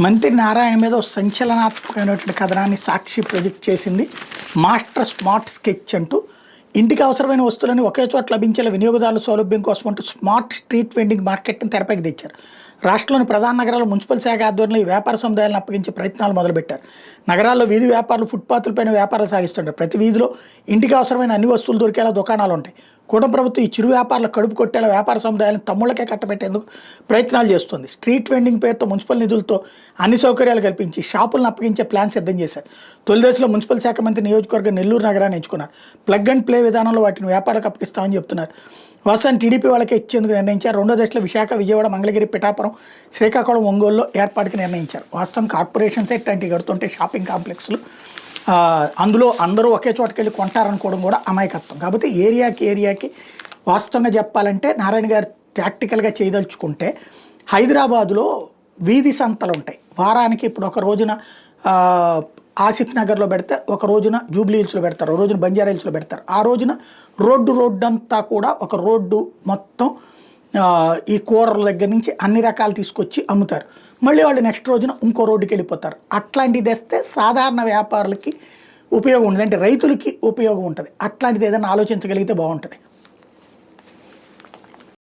మంత్రి నారాయణ మీద ఓ సంచలనాత్మకమైనటువంటి కథనాన్ని సాక్షి ప్రొజెక్ట్ చేసింది. మాస్టర్ స్మార్ట్ స్కెచ్ అంటూ ఇంటికి అవసరమైన వస్తువులని ఒకే చోట లభించేలా వినియోగదారుల సౌలభ్యం కోసం అంటూ స్మార్ట్ స్ట్రీట్ వెండింగ్ మార్కెట్ని తెరపైకి తెచ్చారు. రాష్ట్రంలోని ప్రధాన నగరాల్లో మున్సిపల్ శాఖ ఆధ్వర్యంలో ఈ వ్యాపార సముదాయాలను అప్పగించే ప్రయత్నాలు మొదలుపెట్టారు. నగరాల్లో వీధి వ్యాపారులు ఫుట్పాత్లపైన వ్యాపారాలు సాగిస్తుంటారు. ప్రతి వీధిలో ఇంటికి అవసరమైన అన్ని వస్తువులు దొరికేలా దుకాణాలు ఉంటాయి. కూటమి ప్రభుత్వం ఈ చిరు వ్యాపారులకు కడుపు కొట్టేలా వ్యాపార సముదాయాలను తమ్ముళ్ళకే కట్టబెట్టేందుకు ప్రయత్నాలు చేస్తుంది. స్ట్రీట్ వెండింగ్ పేరుతో మున్సిపల్ నిధులతో అన్ని సౌకర్యాలు కల్పించి షాపులను అప్పగించే ప్లాన్ సిద్ధం చేశారు. తొలి దశలో మున్సిపల్ శాఖ మంత్రి నియోజకవర్గం నెల్లూరు నగరాన్ని ఎంచుకున్నారు. ప్లగ్ అండ్ ప్లే విధానంలో వాటిని వ్యాపారాలకు అప్పగిస్తామని చెప్తున్నారు. వాస్తవాన్ని టీడీపీ వాళ్ళకే ఇచ్చేందుకు నిర్ణయించారు. రెండో దశలో విశాఖ, విజయవాడ, మంగళగిరి, పిఠాపురం, శ్రీకాకుళం, ఒంగోలులో ఏర్పాటుకి నిర్ణయించారు. వాస్తవం కార్పొరేషన్స్ ఇట్లాంటివి కడుతుంటే షాపింగ్ కాంప్లెక్స్లు అందులో అందరూ ఒకే చోటుకి వెళ్ళి కొంటారనుకోవడం కూడా అమాయకత్వం. కాబట్టి ఏరియాకి వాస్తవంగా చెప్పాలంటే నారాయణ గారు ప్రాక్టికల్గా చేయదలుచుకుంటే హైదరాబాదులో వీధి సంతలు ఉంటాయి. వారానికి ఇప్పుడు ఒక రోజున ఆసిఫ్ నగర్లో పెడితే, ఒక రోజున జూబ్లీ హిల్స్లో పెడతారు, ఒక రోజున బంజారా హిల్స్లో పెడతారు. ఆ రోజున రోడ్డు అంతా కూడా ఒక రోడ్డు మొత్తం ఈ కూరల దగ్గర నుంచి అన్ని రకాలు తీసుకొచ్చి అమ్ముతారు. మళ్ళీ వాళ్ళు నెక్స్ట్ రోజున ఇంకో రోడ్డుకి వెళ్ళిపోతారు. అట్లాంటిది తెస్తే సాధారణ వ్యాపారులకి ఉపయోగం ఉంటుంది, అంటే రైతులకి ఉపయోగం ఉంటుంది. అట్లాంటిది ఏదైనా ఆలోచించగలిగితే బాగుంటుంది.